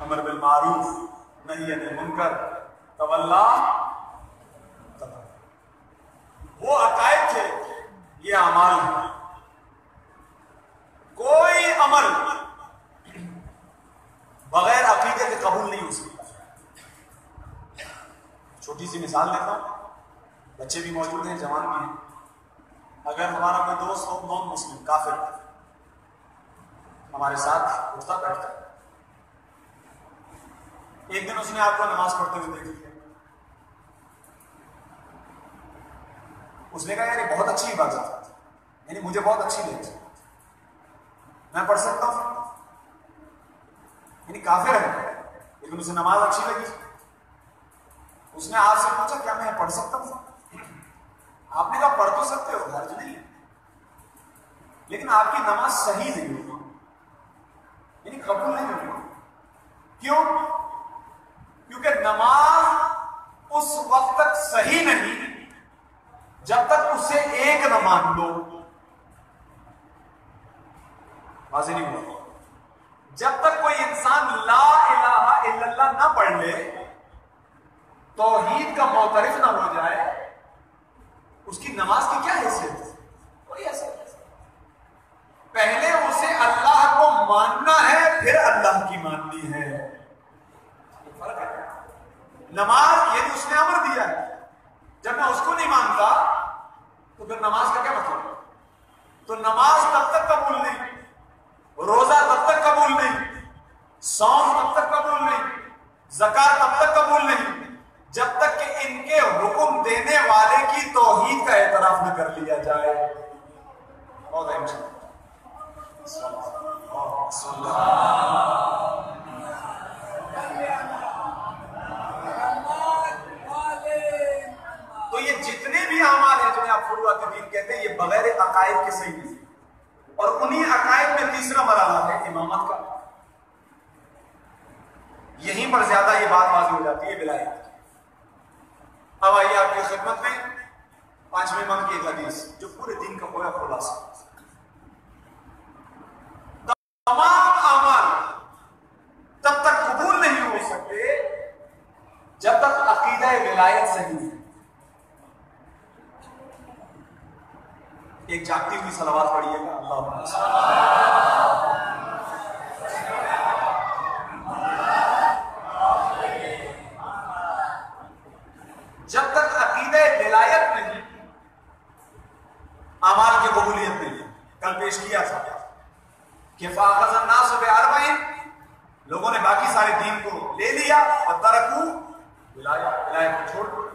امر بالمعروف نہی عن المنکر تولا وہ عقائد تھے، یہ اعمال ہیں۔ کوئی عمل بغیر عقیدے کے قبول نہیں ہو سکتا۔ چھوٹی سی مثال دیتا ہوں، بچے بھی موجود ہیں، جوان بھی ہیں۔ اگر ہمارا کوئی دوست ہو نان مسلم کافر ہمارے ساتھ اٹھتا بیٹھتا ہے، ایک دن اس نے آپ کو نماز پڑھتے ہوئے دیکھ لیا، اس نے کہا یار یہ بہت اچھی عبادت ہے، یعنی مجھے بہت اچھی لگتی ہے، میں پڑھ سکتا ہوں، یعنی کافر ہے لیکن اسے نماز اچھی لگی۔ اس نے آپ سے پوچھا کیا میں پڑھ سکتا ہوں؟ آپ نے کہا پڑھ تو سکتے ہو، حرج نہیں ہے، لیکن آپ کی نماز صحیح نہیں ہوگی، یعنی قبول نہیں ہوگی۔ کیوں؟ کیونکہ نماز اس وقت تک صحیح نہیں جب تک اسے ایک نہ مان لو۔ واضح نہیں ہوا؟ جب تک کوئی انسان لا الہ الا اللہ نہ پڑھ لے، توحید کا معترف نہ ہو جائے، اس کی نماز کی کیا حیثیت ہے؟ کوئی حیثیت نہیں۔ پہلے اسے اللہ کو ماننا ہے، پھر اللہ کی ماننی ہے، فرق ہے۔ نماز یعنی اس نے امر دیا ہے، جب میں اس کو نہیں مانتا تو پھر نماز کا کیا مطلب ہے؟ تو نماز تب تک قبول نہیں، روزہ تب تک قبول نہیں، صوم تب تک قبول نہیں، زکات تب تک قبول نہیں جب تک کہ ان کے حکم دینے والے کی توحید کا اعتراف نہ کر لیا جائے۔ تو یہ جتنے بھی اعمال ہیں جنہیں آپ فروعات دین کہتے ہیں، یہ بغیر عقائد کے صحیح نہیں، اور انہی عقائد میں تیسرا مرحلہ ہے امامت کا۔ یہیں پر زیادہ یہ بات واضح ہو جاتی ہے ولایت۔ اب آئیے آپ کی خدمت میں پانچویں امام کی ایک حدیث جو پورے دین کا پورا خلاصہ۔ تمام اعمال تب تک قبول نہیں ہو سکتے جب تک عقیدہ ولایت صحیح ہے۔ ایک جاگتی ہوئی صلوات پڑھیے گا، اللہ جب تک عقیدہ ولایت نہیں، اعمال کی قبولیت نہیں۔ کل پیش کیا تھا کہ فاخذ الناس باربع، لوگوں نے باقی سارے دین کو لے لیا اور ترکو ولایت کو چھوڑ دیا۔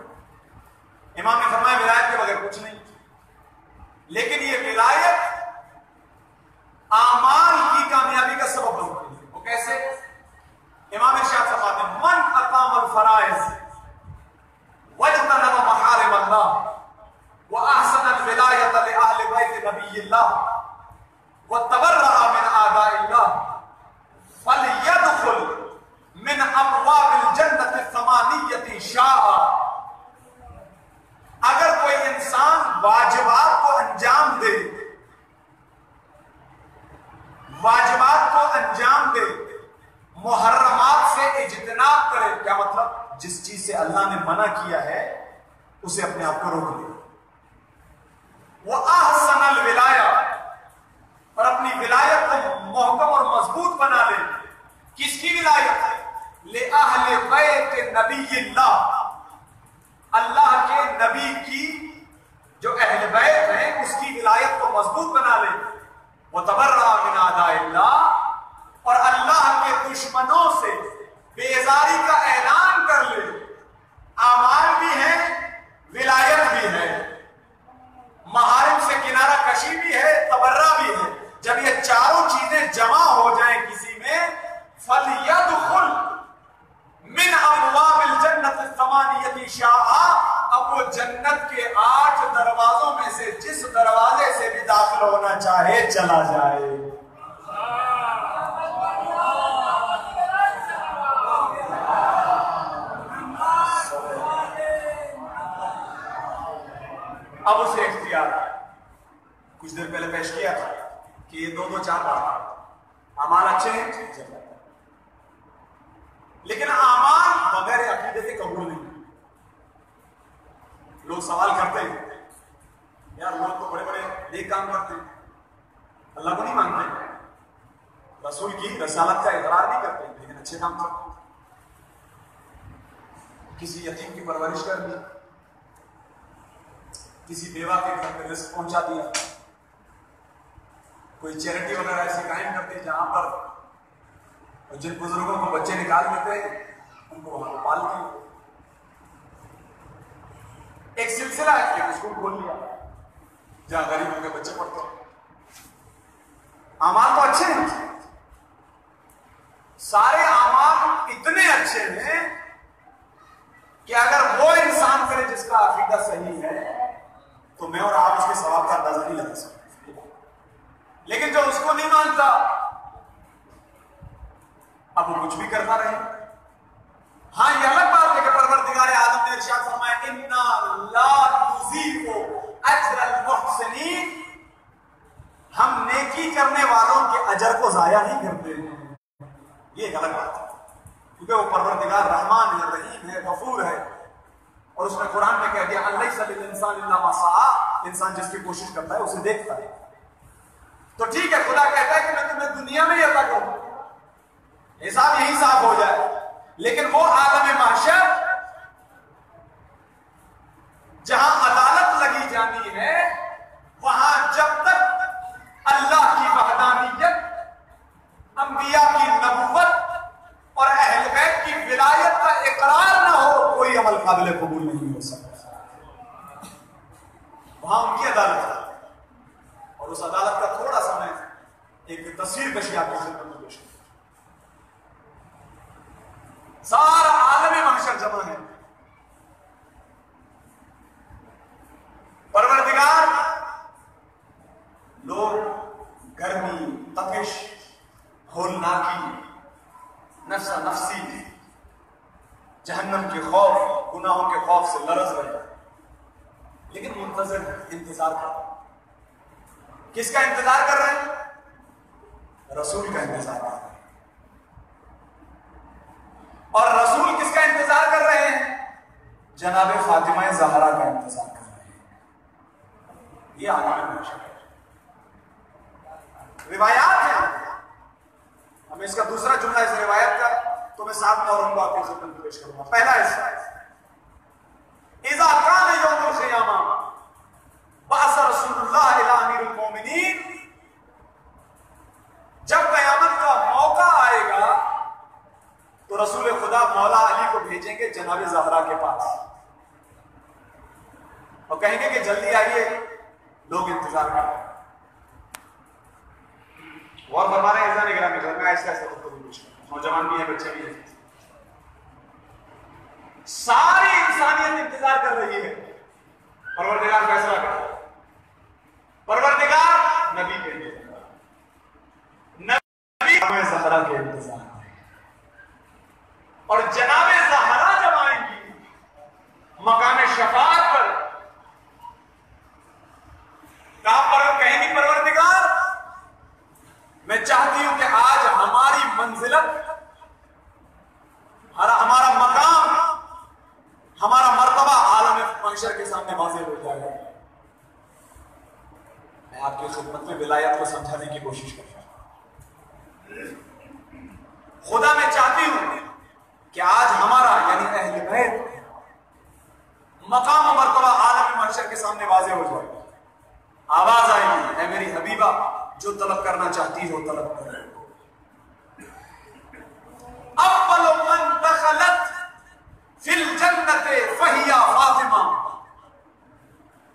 امام نے فرمایا ولایت کے بغیر کچھ نہیں، لیکن یہ ولایت اعمال کی کامیابی کا سبب بنتی ہے۔ وہ کیسے؟ امام ارشاد فرماتے ہیں من اقام الفرائض واجتنب محارم اللہ واحسن الولایۃ لأہل بیت نبی اللہ وتبرأ من اعداء اللہ فلیدخل من ابواب الجنۃ الثمانیۃ شاء۔ اگر کوئی انسان واجبات کو انجام دے، واجبات کو انجام دے، محرمات سے اجتناب کرے، کیا مطلب؟ جس چیز سے اللہ نے منع کیا ہے اسے اپنے آپ کو روک لے، وہ احسن الولایہ، اور اپنی ولایت کو محکم اور مضبوط بنا لے۔ کس کی ولایت؟ لأہل بیت نبی اللہ، اللہ کے نبی کی جو اہل بیت ہیں اس کی ولایت کو مضبوط بنا لے۔ وتبرأ من اعداء اللہ، اور اللہ کے دشمنوں سے بیزاری کا اعلان کر لے۔ اعمال بھی ہیں، ولایت بھی ہے، محارم سے کنارہ کشی بھی ہے، تبرہ بھی ہے۔ جب یہ چاروں چیزیں جمع ہو جائیں کسی میں، فَلْيَدْخُلْ من ابواب الجنت الثمانیۃ شاء، اب وہ جنت کے 8 دروازوں میں سے جس دروازے سے بھی داخل ہونا چاہے چلا جائے۔ اب اسے اختیار ہے، کچھ دیر پہلے پیش کیا تھا کہ یہ 2 4 بات اعمال اچھے ہیں، لیکن اعمال بغیر عقیدے کے قبول نہیں. لوگ سوال کرتے ہیں یار لوگ تو بڑے بڑے نیک کام کرتے ہیں, اللہ کو نہیں مانتے, رسول کی رسالت کا اقرار نہیں کرتے, لیکن اچھے کام کرتے ہیں. کسی یتیم کی پرورش کر دی, کسی بیوہ کے گھر میں رزق پہنچا دیا, کوئی چیریٹی وغیرہ ایسی قائم کرتے جہاں پر جن بزرگوں کو بچے نکال دیتے ہیں ان کو وہاں پالتے ہیں. ایک سلسلہ ہے کہ اسکول کھول لیا جہاں غریبوں کے بچے پڑھتے ہیں. اعمال تو اچھے ہیں, سارے اعمال اتنے اچھے ہیں کہ اگر وہ انسان کرے جس کا عقیدہ صحیح ہے تو میں اور آپ اس کے ثواب کا اندازہ نہیں لگا سکتے. لیکن جو اس کو نہیں مانتا اب وہ کچھ بھی کرتا رہے. ہاں یہ الگ بات ہے کہ پروردگار عالم نے ارشاد فرمایا انا لا نضیع اجر المحسنین, ہم نیکی کرنے والوں کے اجر کو ضائع نہیں کرتے ہیں. یہ ایک الگ بات ہے کیونکہ وہ پروردگار رحمان ہے, رحیم ہے, غفور ہے, اور اس نے قرآن میں کہہ دیا لیس للانسان الا ما سعی, انسان جس کی کوشش کرتا ہے اسے دیکھتا ہے. تو ٹھیک ہے, خدا کہتا ہے کہ میں تمہیں دنیا میں یہ عطا کروں, حساب یہی صاف ہو جائے. لیکن وہ عالم محشر جہاں عدالت لگی جانی ہے, وہاں جب تک اللہ کی وحدانیت, انبیاء کی نبوت اور اہل بیت کی ولایت کا اقرار نہ ہو, کوئی عمل قابل قبول نہیں ہو سکتا. وہاں ان کی عدالت ہے, اور اس عدالت کا تھوڑا سا میں ایک تصویر کشی آپ کی خدمت میں پیش کروں. سارا عالم محشر جمع ہے, پروردگار لوگ گرمی, تپش, ہولناکی, نفس نفسی, جہنم کے خوف, گناہوں کے خوف سے لرز رہے, لیکن منتظر انتظار کر رہے. کس کا انتظار کر رہے ہیں؟ رسول کا انتظار کر رہے ہیں. اور رسول کس کا انتظار کر رہے ہیں؟ جناب فاطمہ زہرا کا انتظار کر رہے ہیں. یہ عالم محشر ہے. روایات ہیں, ہمیں اس کا دوسرا جملہ اس روایت کا تو میں ساتھ میں اور ان کو آپ کی خدمت میں پیش کروں گا. پہلا حصہ اذا کان یوم القیامہ بعث رسول اللہ الی امیر المومنین, جب قیامت کا موقع آئے گا تو رسول خدا مولا علی کو بھیجیں گے جناب زہرا کے پاس اور کہیں گے کہ جلدی آئیے, لوگ انتظار کر رہے ہیں. اور ہمارے ایسا نگران میں گھر میں ایسا ایسا نوجوان بھی ہیں, بچے بھی ہیں, ساری انسانیت انتظار کر رہی ہے. پروردگار فیصلہ کر رہا ہے, پروردگار نبی کے انتظار, نبی زہرا کے انتظار, اور جناب زہرا جب آئیں گی مقام شفاعت پر, کہاں پر کہیں گی پروردگار میں چاہتی ہوں کہ آج ہماری منزلت, ہمارا مقام, ہمارا مرتبہ عالم محشر کے سامنے واضح ہو جائے گا. میں آپ کی خدمت میں ولایت کو سمجھانے کی کوشش کر رہا ہوں. خدا میں چاہتی ہوں کہ آج ہمارا یعنی اہل بیت مقام و مرتبہ عالم محشر کے سامنے واضح ہو جائے گا. آواز آئے گی, اے میری حبیبہ جو طلب کرنا چاہتی ہو طلب کرو. اول من دخلت فی الجنت فہی فاطمہ,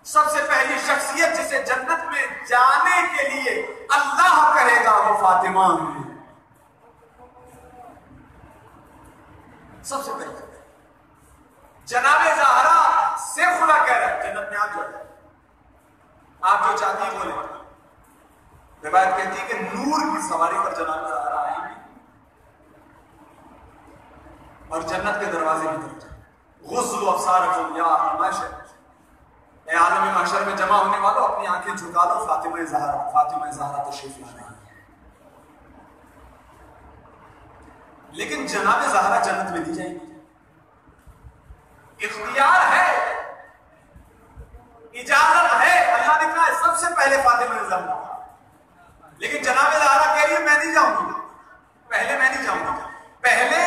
سب سے پہلی شخصیت جسے جنت میں جانے کے لیے اللہ کہے گا وہ فاطمہ ہے. سب سے پہلے جناب زہرا سے خدا کہہ رہا ہے جنت میں آپ جو جو چاہتی ہیں بولے. روایت کہتی ہے کہ نور کی سواری پر جناب زہرا آئیں گی اور جنت کے دروازے کی طرف جائیں. غضوا ابصارکم یا اہل محشر, اے عالم محشر میں جمع ہونے والوں اپنی آنکھیں جھکا دو, فاطمہ زہرا تشریف لا رہی ہے. لیکن جناب زہرا جنت میں دی جائیں گی، اختیار ہے، اجازت ہے، اللہ نے کہا سب سے پہلے فاطمہ نے جاؤں گا، لیکن جناب زہرا کہہ رہی ہے میں نہیں جاؤں گی، پہلے میں نہیں جاؤں گا، پہلے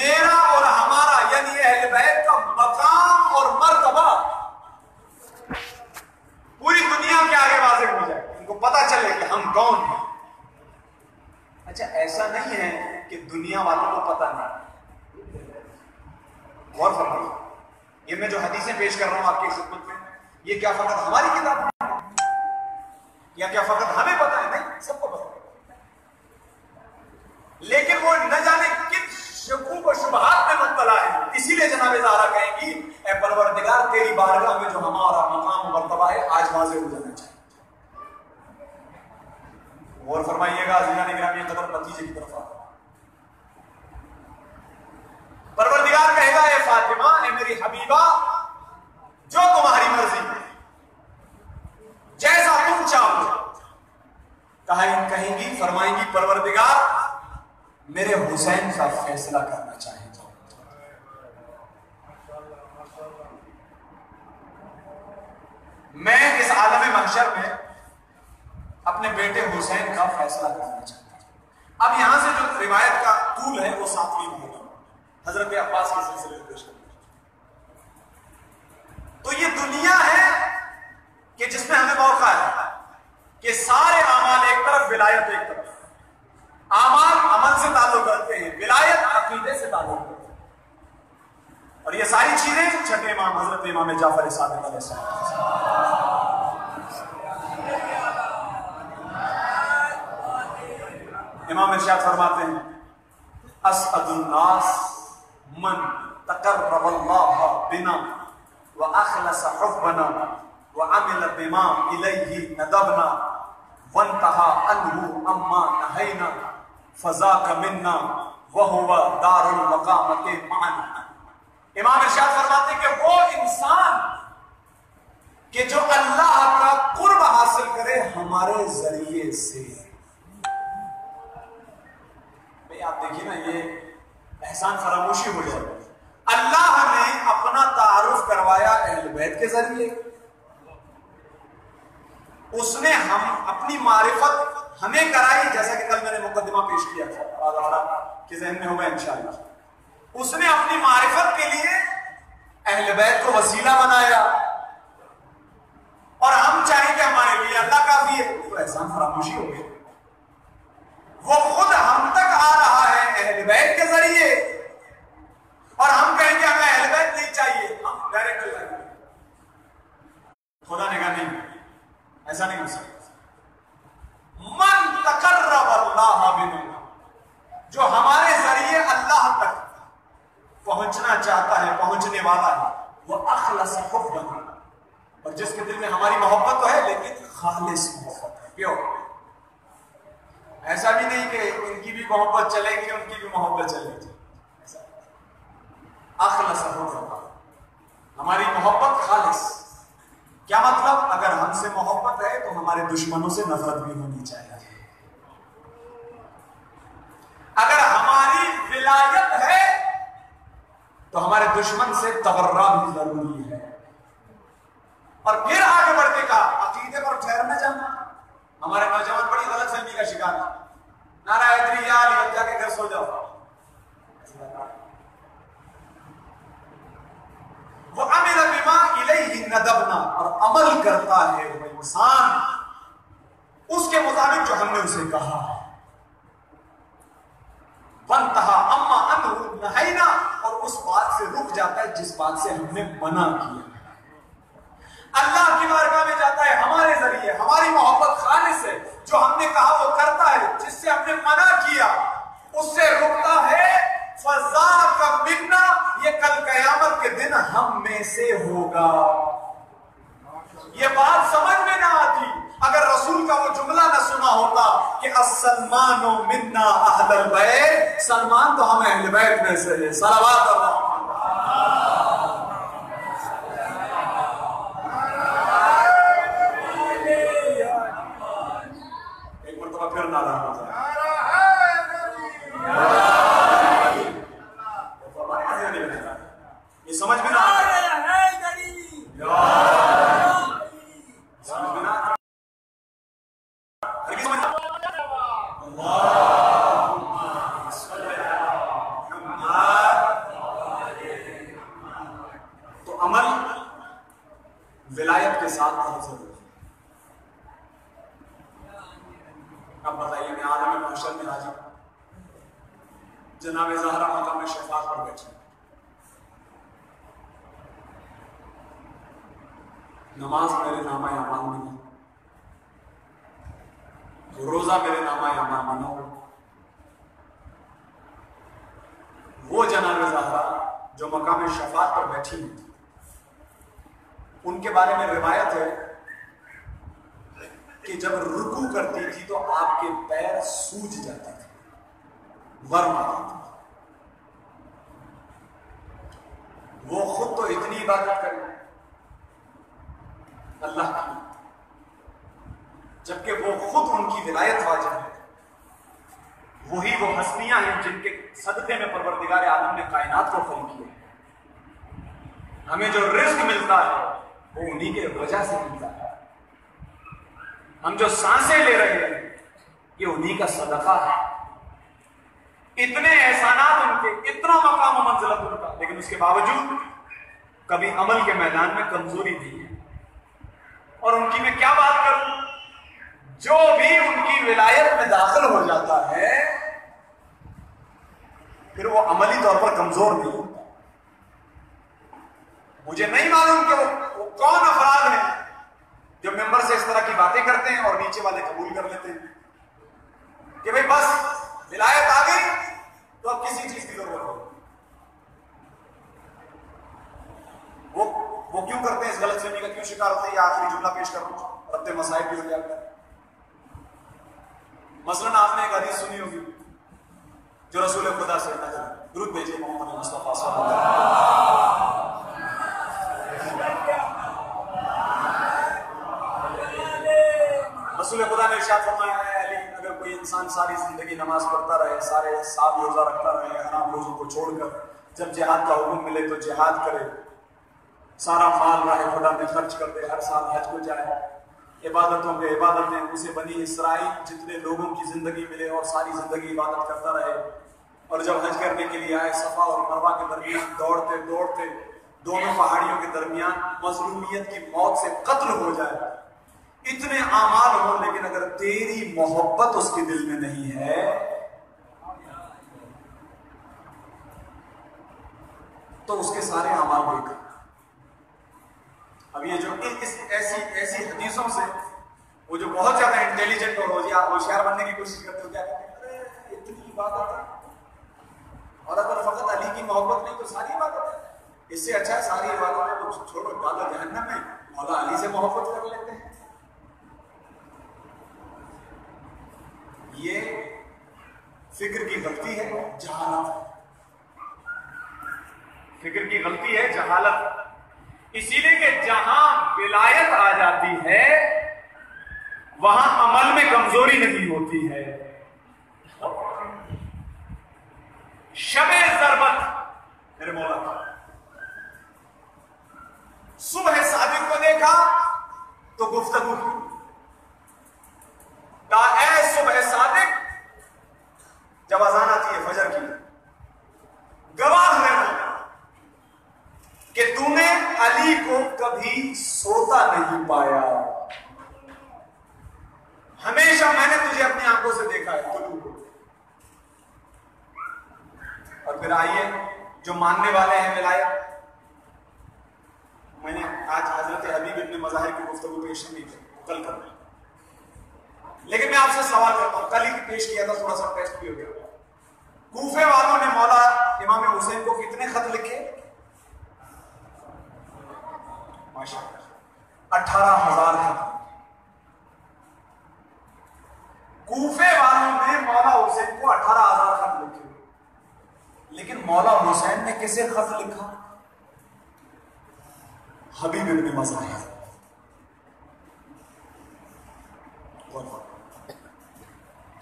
میرا اور ہمارا یعنی اہل بیت کا مقام اور مرتبہ پوری دنیا کے آگے واضح ہو جائے، ان کو پتا چلے کہ ہم کون ہیں۔ اچھا ایسا نہیں ہے کہ دنیا والوں کو پتا نہیں، غور فرمائیے، یہ میں جو حدیثیں پیش کر رہا ہوں آپ کی خدمت میں، یہ کیا فقط ہماری کتاب ہے یا کیا فقط ہمیں پتا ہے؟ نہیں، سب کو پتا ہے، لیکن وہ نہ جانے کن شکوک و شبہات میں مبتلا ہے، اسی لیے جناب زہرا کہیں گی اے پروردگار تیری بارگاہ میں جو ہمارا مقام و مرتبہ ہے آج واضح ہو جانا چاہیے۔ غور فرمائیے گا عزیزان گرامی، قدر نتیجے کی طرف آتا، پروردگار کہے گا اے فاطمہ، اے میری حبیبہ، جو تمہاری مرضی جیسا تم چاہو، کہیں گی فرمائیں گی پروردگار میرے حسین کا فیصلہ کرنا چاہیں تو میں اس عالم محشر میں اپنے بیٹے حسین کا فیصلہ کرنا چاہتا ہوں۔ اب یہاں سے جو روایت کا طول ہے وہ 7ویں ہوگا، حضرت عباس کے سلسلے میں پیش کرنا۔ تو یہ دنیا ہے کہ جس میں ہمیں موقع ہے کہ سارے اعمال ایک طرف، ولایت ایک طرف، اعمال عمل سے تعلق رکھتے ہیں، ولایت عقیدے سے تعلق رکھتے ہیں، اور یہ ساری چیزیں چھٹے امام حضرت امام جعفر صادق علیہ السلام۔ امام ارشاد فرماتے ہیں اسعد الناس من تقرب اللہ بنا واخلص حبنا وعمل بما الیہ ندبنا وانتہى عنہ اما نہینا فذاک منا وہو دار المقامت معنا۔ امام ارشاد فرماتے ہیں کہ وہ انسان کہ جو اللہ کا قرب حاصل کرے ہمارے ذریعے سے، آپ دیکھیے نا یہ احسان فراموشی ہو جائے، اللہ نے اپنا تعارف کروایا اہل بیت کے ذریعے، اس نے ہم اپنی معرفت ہمیں کرائی، جیسا کہ کل میں نے مقدمہ پیش کیا تھا کہ ذہن میں ہوگا انشاءاللہ، اس نے اپنی معرفت کے لیے اہل بیت کو وسیلہ بنایا، اور ہم چاہیں کہ ہمارے لیے اللہ کافی ہے، تو احسان فراموشی ہو گئی۔ وہ خود ہم تک آ رہا ہے اہل بیت کے ذریعے، اور ہم کہیں گے ہمیں اہل بیت نہیں چاہیے، ہم ڈائریکٹ اللہ کے۔ خدا نے کہا نہیں، ایسا نہیں ہو سکتا۔ من تقرب اللہ بنا، جو ہمارے ذریعے اللہ تک پہنچنا چاہتا ہے، پہنچنے والا ہے، وہ اخلص حبنا، اور جس کے دل میں ہماری محبت تو ہے لیکن خالص محبت ہے، پیور۔ ایسا بھی نہیں کہ ان کی بھی محبت چلے گی ان کی بھی محبت چلے گی، اخلص حبنا، ہماری محبت خالص۔ کیا مطلب؟ اگر ہم سے محبت ہے تو ہمارے دشمنوں سے نفرت بھی ہونی چاہیے، اگر ہماری ولایت ہے تو ہمارے دشمن سے تبرہ بھی ضروری ہے۔ اور پھر آگے بڑھ کے کہا عقیدے پر ٹھہرنا جانا۔ ہمارے نوجوان بڑی غلط فہمی کا شکار ہے، نعرہ حیدری یا علی، جا کے گھر سو جاؤ۔ وہ عمل بما الیہ ندبنا، اور عمل کرتا ہے وہ انسان اس کے مطابق جو ہم نے اسے کہا ہے۔ وانتہا اما عنہ نہینا، اور اس بات سے رک جاتا ہے جس بات سے ہم نے منع کیا۔ اللہ کی بارگاہ میں جاتا ہے ہمارے ذریعے، ہماری محبت خالص ہے، جو ہم نے کہا وہ کرتا ہے، جس سے ہم نے منع کیا اس سے رکتا ہے۔ فذاک منا، یہ کل قیامت کے دن ہم میں سے ہوگا۔ یہ بات سمجھ میں نہ آتی اگر رسول کا وہ جملہ نہ سنا ہوتا کہ السلمان منا اہل البیت، سلمان تو ہم اہل بیت میں سے ہے۔ صلوات اللہ۔ ایک مرتبہ پھر نعرہ ہوتا ہے۔ ساتھ حاضر ہو. اب بتائیے میں عالم محشر میں حاضر جناب زہرا مقام شفاعت پر بیٹھے، نماز میرے نامہ اعمال میں نہیں، روزہ میرے نامہ اعمال میں نہ ہو. وہ جناب زہرا جو مقام شفاعت پر بیٹھی ہیں، ان کے بارے میں روایت ہے کہ جب رکوع کرتی تھی تو آپ کے پیر سوج جاتے تھے، ورم آتا تھا. وہ خود تو اتنی عبادت کریں اللہ کی، جبکہ وہ خود ان کی ولایت واجب ہے. وہی وہ ہستیاں ہیں جن کے صدقے میں پروردگار عالم نے کائنات کو خلق کیا. ہمیں جو رزق ملتا ہے وہ انہی کے وجہ سے ملتا ہے. ہم جو سانسیں لے رہے ہیں یہ انہی کا صدقہ ہے. اتنے احسانات ان کے، اتنا مقام و منزلت ان کا، لیکن اس کے باوجود کبھی عمل کے میدان میں کمزوری نہیں ہے. اور ان کی میں کیا بات کروں، جو بھی ان کی ولایت میں داخل ہو جاتا ہے پھر وہ عملی طور پر کمزور نہیں ہوتا. مجھے نہیں معلوم کہ وہ کون افراد ہیں جو ممبر سے اس طرح کی باتیں کرتے ہیں اور نیچے والے قبول کر لیتے ہیں کہ بھئی بس ولایت آ گئی تو اب کسی چیز کی ضرورت ہو. وہ کیوں کرتے ہیں، اس غلط فہمی کا کیوں شکار ہوتے ہیں؟ یہ آخری جملہ پیش کر رہا ہوں، رد مسائل بھی ہو جائے گا. مثلاً آپ نے ایک حدیث سنی ہوگی جو رسول خدا سے نقل ہے، درود بھیجیے محمد مصطفیٰ صلی اللہ علیہ وسلم. رسول خدا نے ارشاد فرمایا ہے علی، اگر کوئی انسان ساری زندگی نماز پڑھتا رہے، سارے سال روزہ رکھتا رہے، حرام روزوں کو چھوڑ کر جب جہاد کا حکم ملے تو جہاد کرے، سارا مال راہ خدا میں خرچ کر دے، ہر سال حج کو جائے، عبادتوں پہ عبادتیں، اسے بنی اسرائیل جتنے لوگوں کی زندگی ملے اور ساری زندگی عبادت کرتا رہے، اور جب حج کرنے کے لیے آئے صفا اور مروہ کے درمیان دوڑتے دوڑتے دونوں پہاڑیوں کے درمیان مظلومیت کی موت سے قتل ہو جائے، اتنے اعمال ہوں لیکن اگر تیری محبت اس کے دل میں نہیں ہے تو اس کے سارے اعمال بیکار. اب یہ جو ایسی حدیثوں سے وہ جو بہت زیادہ انٹیلیجنٹ اور ہوشیار بننے کی کوشش کرتے ہو، کیا کہتے ہیں ارے اتنی عبادت ہے، اور اگر فقط علی کی محبت نہیں تو ساری عبادت ہے. اس سے اچھا ہے ساری عبادتیں تو چھوڑو، ڈالو جہنم میں، مولا علی سے محبت کر لیتے ہیں. یہ فکر کی غلطی ہے، جہالت. فکر کی غلطی ہے، جہالت. اسی لیے کہ جہاں ولایت آ جاتی ہے وہاں عمل میں کمزوری نہیں ہوتی ہے. شب ضربت میرے مولا صبح صادق کو دیکھا تو گفتگو کی، کہا اے صبح صادق، جب اذان آتی ہے فجر کی، گواہ رہنا کہ تو نے علی کو کبھی سوتا نہیں پایا. ہمیشہ میں نے تجھے اپنی آنکھوں سے دیکھا ہے طلوع کو. اور پھر آئیے جو ماننے والے ہیں ولایت، میں نے آج حضرت حبیب ابن مظاہر کی گفتگو پیش نہیں کی، کل کرنا، لیکن میں آپ سے سوال کرتا ہوں، کل ہی پیش کیا تھا، تھوڑا سا ٹیسٹ بھی ہو گیا. کوفے والوں نے مولا امام حسین کو کتنے خط لکھے؟ 18,000 خط. کوفے والوں نے مولا حسین کو 18,000 خط لکھے، لیکن مولا حسین نے کسے خط لکھا؟ حبیب ابن مظاہر.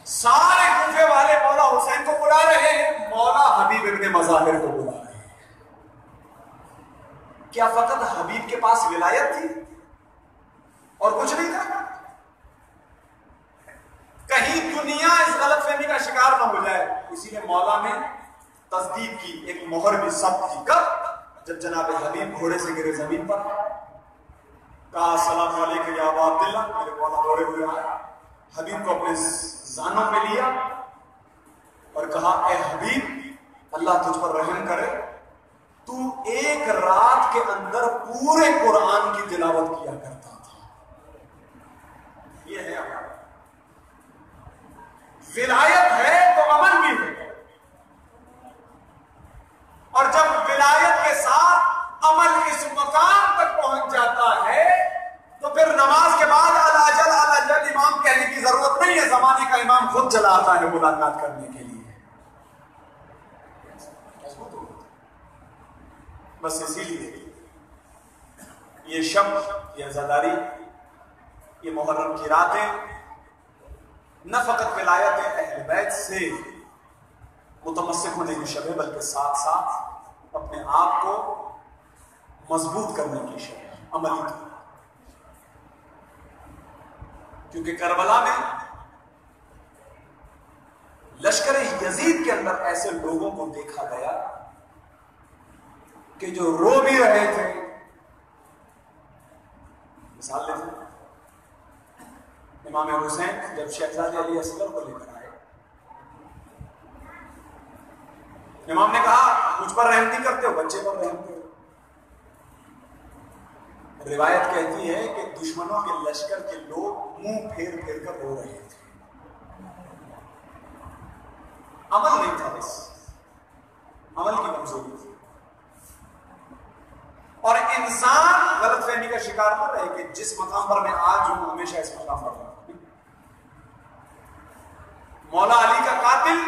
سارے کوفے والے مولا حسین کو بلا رہے ہیں، مولا حبیب ابن مظاہر کو بلا رہے ہیں. کیا فقط حبیب کے پاس ولایت تھی اور کچھ نہیں تھا؟ کہیں دنیا اس غلط فہمی کا شکار نہ ہو جائے، اسی لیے مولا نے تصدیق کی، ایک مہر بھی ثبت کی. کب؟ جب جناب حبیب گھوڑے سے گرے زمین پر. کہا السلام علیکم یا ابا عبداللہ. میرے مولا دوڑے ہوئے آئے, حبیب کو اپنے زانوں میں لیا اور کہا اے حبیب اللہ تجھ پر رحم کرے, تو ایک رات کے اندر پورے قرآن کی تلاوت کیا کرتا تھا. یہ ہے ولایت ہے تو عمل بھی ہے, اور جب ولایت کے ساتھ عمل اس مقام تک پہنچ جاتا ہے تو پھر نماز کے بعد الاجل الاجل امام کہنے کی ضرورت نہیں ہے, زمانے کا امام خود چلا آتا ہے ملاقات کرنے کے لیے. بس اسی لیے یہ شب, یہ عزاداری, یہ محرم کی راتیں نہ فقط ولایت اہل بیت سے متمسک ہونے کی شب ہے, بلکہ ساتھ ساتھ اپنے آپ کو مضبوط کرنے کی شب ہے, عملی کی. کیونکہ کربلا میں لشکر یزید کے اندر ایسے لوگوں کو دیکھا گیا کہ جو رو بھی رہے تھے. مثال لیتے امام حسین جب شہزادے علی اصغر کو لے کر آئے, امام نے کہا مجھ پر رحم نہیں کرتے ہو, بچے پر رحم کرو. روایت کہتی ہے کہ دشمنوں کے لشکر کے لوگ منہ پھیر پھیر کر رو رہے تھے. عمل نہیں تھا, بس عمل کی کمزوری تھی. اور انسان غلط فہمی کا شکار نہ رہے کہ جس مقام پر میں آج ہوں ہمیشہ اس مقام پر رہوں. مولا علی کا قاتل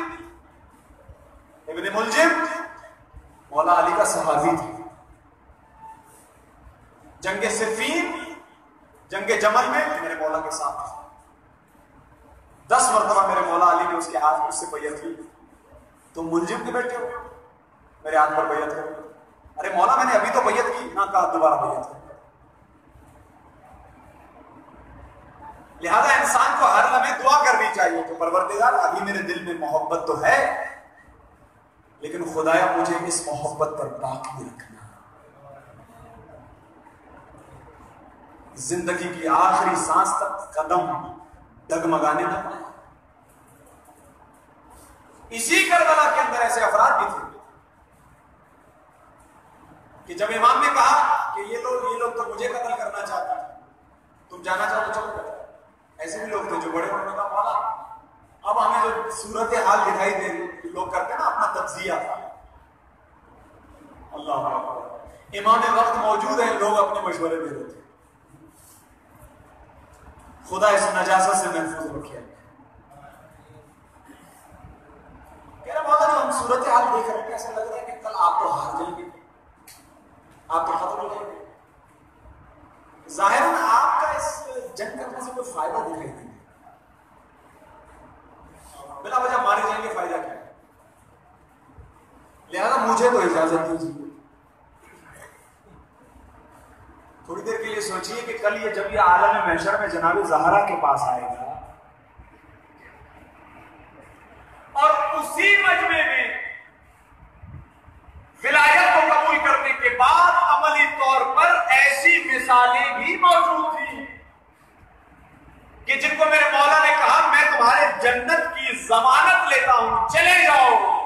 ابن ملجم مولا علی کا صحابی تھا. جنگ صفین, جنگ جمل میں میرے مولا کے ساتھ تھا. 10 مرتبہ میرے مولا علی نے اس کے ہاتھ اس سے بیعت کی. تم ملجم کے بیٹے ہو, میرے ہاتھ پر بیعت کرو. ارے مولا میں نے ابھی تو بیعت کی نہ, کہا دوبارہ بیعت کرو. لہذا انسان کو ہر لمحے دعا کرنی چاہیے کہ پروردگار ابھی میرے دل میں محبت تو ہے, لیکن خدایا مجھے اس محبت پر باقی رکھنا. زندگی کی آخری سانس تک قدم ڈگمگانے نہ پائے. اسی کربلا کے اندر ایسے افراد بھی تھے کہ جب امام نے کہا کہ یہ لوگ تو مجھے قتل کرنا چاہتے ہیں, تم جانا چاہو تو چلو. ایسے بھی لوگ تھے جو بڑے بڑے کا مولا اب ہمیں جو صورت حال دکھائی دے رہی, لوگ کرتے ہیں نا اپنا تجزیہ. اللہ امام وقت موجود ہے, لوگ اپنے مشورے دے رہے تھے. خدا اس نجاست سے محفوظ رکھے. کہہ رہا مولا جو ہم صورت حال دیکھ رہے ہیں ایسا لگ رہا ہے کہ کل آپ تو ہار جائیں گے, آپ تو ختم ہو جائیں گے. ظاہراً آپ کا اس جنگ کرنے سے کوئی فائدہ دکھائی نہیں ہے. بلا وجہ مارے جائیں گے, فائدہ کیا ہے؟ لہذا مجھے تو اجازت دیجیے. تھوڑی دیر کے لیے سوچیے کہ کل یہ جب یہ عالم محشر میں جناب زہرا کے پاس آئے گا اور اسی مجمع میں ولایت کو قبول کرنے کے بعد عملی طور پر ایسی مثالیں بھی موجود تھیں کہ جن کو میرے مولا نے کہا میں تمہارے جنت کی ضمانت لیتا ہوں, چلے جاؤ.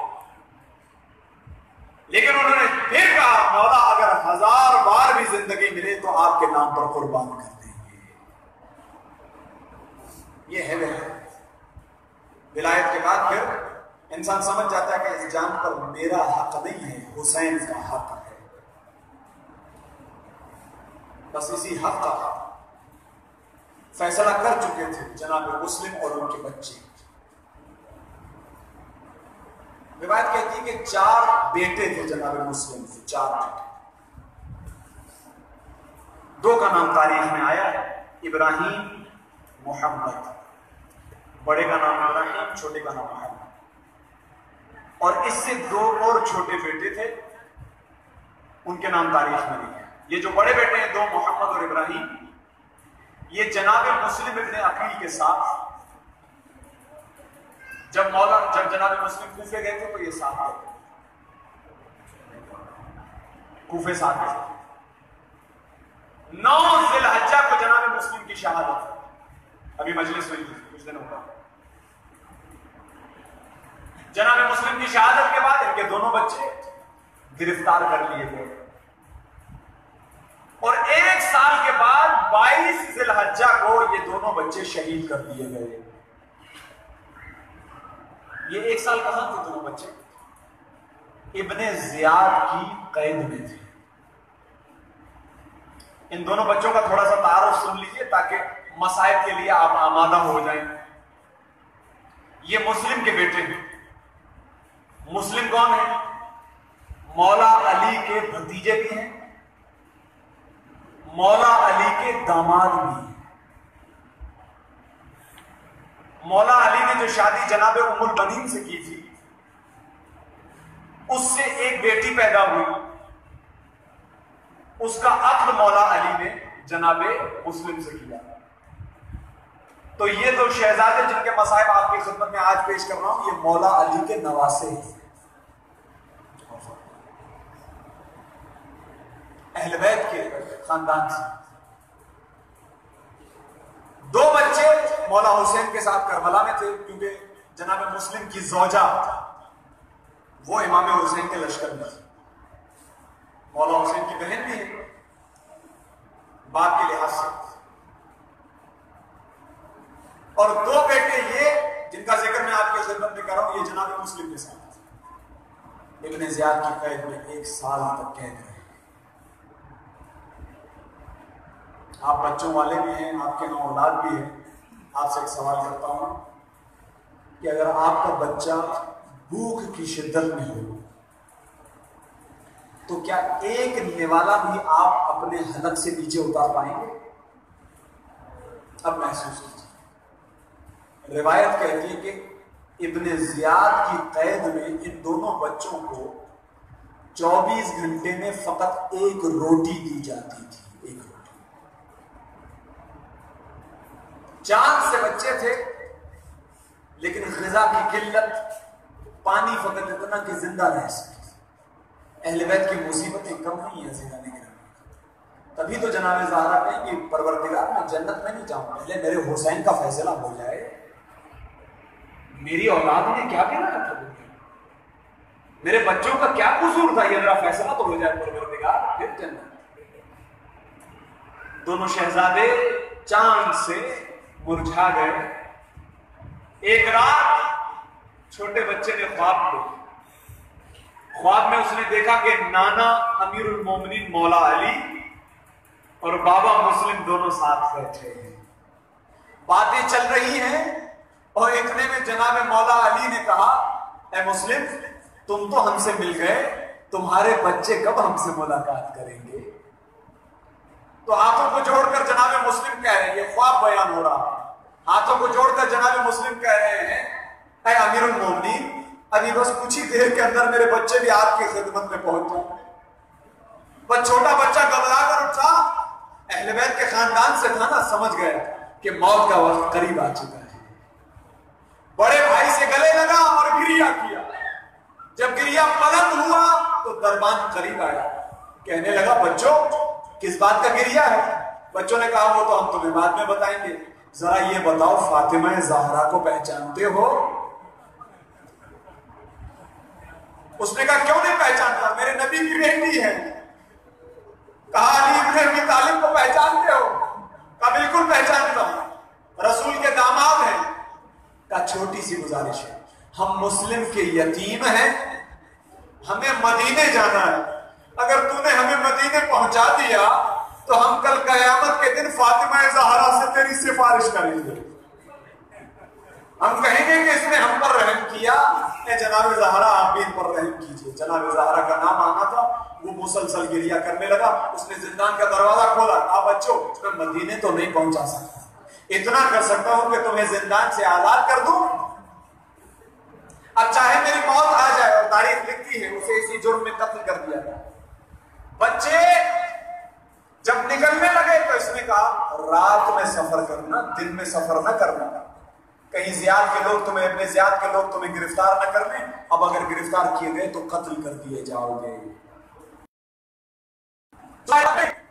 لیکن انہوں نے پھر کہا مولا اگر 1000 بار بھی زندگی ملے تو آپ کے نام پر قربان کر دیں گے. یہ ہے ولایت کے بعد پھر انسان سمجھ جاتا ہے کہ اس جان پر میرا حق نہیں ہے, حسین کا حق ہے. بس اسی حق کا فیصلہ کر چکے تھے جناب مسلم اور ان کے بچے. روایت کہتی ہے کہ 4 بیٹے تھے جناب مسلم کے, 4 بیٹے. 2 کا نام تاریخ میں آیا ہے, ابراہیم, محمد. بڑے کا نام ابراہیم, چھوٹے کا نام محمد. اور اس سے 2 اور چھوٹے بیٹے تھے, ان کے نام تاریخ میں نہیں ہے. یہ جو بڑے بیٹے ہیں 2 محمد اور ابراہیم, یہ جناب مسلم ابن عقیل کے ساتھ جب جناب مسلم کوفے گئے تھے تو یہ ساتھ گئے, کوفے ساتھ گئے. 9 ذوالحجہ کو جناب مسلم کی شہادت ہے. ابھی مجلس ہوئی تھی کچھ دنوں بعد. جناب مسلم کی شہادت کے بعد ان کے دونوں بچے گرفتار کر لیے گئے اور 1 سال کے بعد 22 ذوالحجہ کو یہ دونوں بچے شہید کر دیے گئے. یہ 1 سال کہاں تھے دونوں بچے؟ ابن زیاد کی قید میں تھے. ان دونوں بچوں کا تھوڑا سا تعارف سن لیجئے تاکہ مصائب کے لیے آپ آمادہ ہو جائیں. یہ مسلم کے بیٹے ہیں. مسلم کون ہے؟ مولا علی کے بھتیجے بھی ہیں, مولا علی کے داماد بھی ہیں. مولا علی نے جو شادی جناب ام البنین سے کی تھی اس سے ایک بیٹی پیدا ہوئی, اس کا عقد مولا علی نے جناب مسلم سے کیا. تو یہ دو شہزادے جن کے مصائب آپ کی خدمت میں آج پیش کر رہا ہوں یہ مولا علی کے نواسے ہیں, اہل بیت کے خاندان سے. 2 بچے مولا حسین کے ساتھ کربلا میں تھے کیونکہ جناب مسلم کی زوجہ وہ امام حسین کے لشکر میں تھی. مولا حسین کی بہن بھی ہے باپ کے لحاظ سے. اور 2 بیٹے یہ جن کا ذکر میں آپ کی خدمت میں کر رہا ہوں یہ جناب مسلم کے ساتھ ابن زیاد کی قید میں 1 سال تک قید رہے. آپ بچوں والے بھی ہیں, آپ کے 9 اولاد بھی ہیں. آپ سے ایک سوال کرتا ہوں کہ اگر آپ کا بچہ بھوک کی شدت میں ہو تو کیا ایک نوالا بھی آپ اپنے حلق سے نیچے اتار پائیں گے؟ اب محسوس کیجیے. روایت کہتی ہے کہ ابن زیاد کی قید میں ان دونوں بچوں کو 24 گھنٹے میں فقط 1 روٹی دی جاتی تھی. 1 روٹی. چاند سے بچے تھے لیکن غذا کی قلت, پانی فقط اتنا کہ زندہ رہ سکے. اہل بیت کی مصیبتیں کم نہیں ہیں زندہ نہیں رہنے. تبھی تو جناب زہرا کہیں کہ پروردگار میں جنت میں نہیں جاؤں, پہلے میرے حسین کا فیصلہ ہو جائے. میری اولاد نے کیا کہنا تھا, میرے بچوں کا کیا قصور تھا, یہ میرا فیصلہ تو ہو جائے پروردگار پھر جنت. دونوں شہزادے چاند سے مرجھا گئے. ایک رات چھوٹے بچے نے خواب دیکھا. خواب میں اس نے دیکھا کہ نانا امیر المومنین مولا علی اور بابا مسلم دونوں ساتھ بیٹھے ہیں, باتیں چل رہی ہیں اور اتنے میں جناب مولا علی نے کہا اے مسلم تم تو ہم سے مل گئے, تمہارے بچے کب ہم سے ملاقات کریں گے؟ تو ہاتھوں کو جوڑ کر جناب مسلم کہہ رہے ہیں, یہ خواب بیان ہو رہا, ہاتھوں کو جوڑ کر جناب مسلم کہہ رہے ہیں اے امیر المومنین ابھی بس کچھ ہی دیر کے اندر میرے بچے بھی آپ کی خدمت میں پہنچ جائیں. بس چھوٹا بچہ گھبرا کر اٹھا, اہل بیت کے خاندان سے تھا نا, سمجھ گیا کہ موت کا وقت قریب آ چکا ہے. بڑے بھائی سے گلے لگا اور گریا کیا. جب گریا بلند ہوا تو دربان قریب آیا, کہنے لگا بچوں کس بات کا گریا ہے؟ بچوں نے کہا وہ تو ہم تمہیں بعد میں بتائیں گے, ذرا یہ بتاؤ فاطمہ زہرا کو پہچانتے ہو؟ اس نے کہا کیوں نہیں پہچانتا, میرے نبی کی بیٹی ہے. کہا علی ابن ابی طالب کو پہچانتے ہو؟ کہا بالکل پہچانتا ہوں, رسول کے داماد ہیں. کہا چھوٹی سی گزارش ہے, ہم مسلم کے یتیم ہیں, ہمیں مدینے جانا ہے, اگر تو نے ہمیں مدینے پہنچا دیا تو ہم کل قیامت کے دن فاطمہ زہرا سے تیری سفارش کریں گے. ہم کہیں گے کہ اس نے ہم پر رحم کیا, اے جناب زہرا آپ بھی ان پر رحم کیجئے. جناب زہرا کا نام آنا تھا, وہ مسلسل گریا کرنے لگا. اس نے زندان کا دروازہ کھولا, کہا بچوں میں مدینے تو نہیں پہنچا سکتا, اتنا کر سکتا ہوں کہ تمہیں زندان سے آزاد کر دوں, اب چاہے میری موت آ جائے. اور تاریخ لکھتی ہے اسے اسی جرم میں قتل کر دیا گیا. بچے جب نکلنے لگے تو اس نے کہا رات میں سفر کرنا, دن میں سفر نہ کرنا, کہیں زیاد کے لوگ تمہیں ابن زیاد کے لوگ تمہیں گرفتار نہ کر لیں, اب اگر گرفتار کیے گئے تو قتل کر دیے جاؤ گے.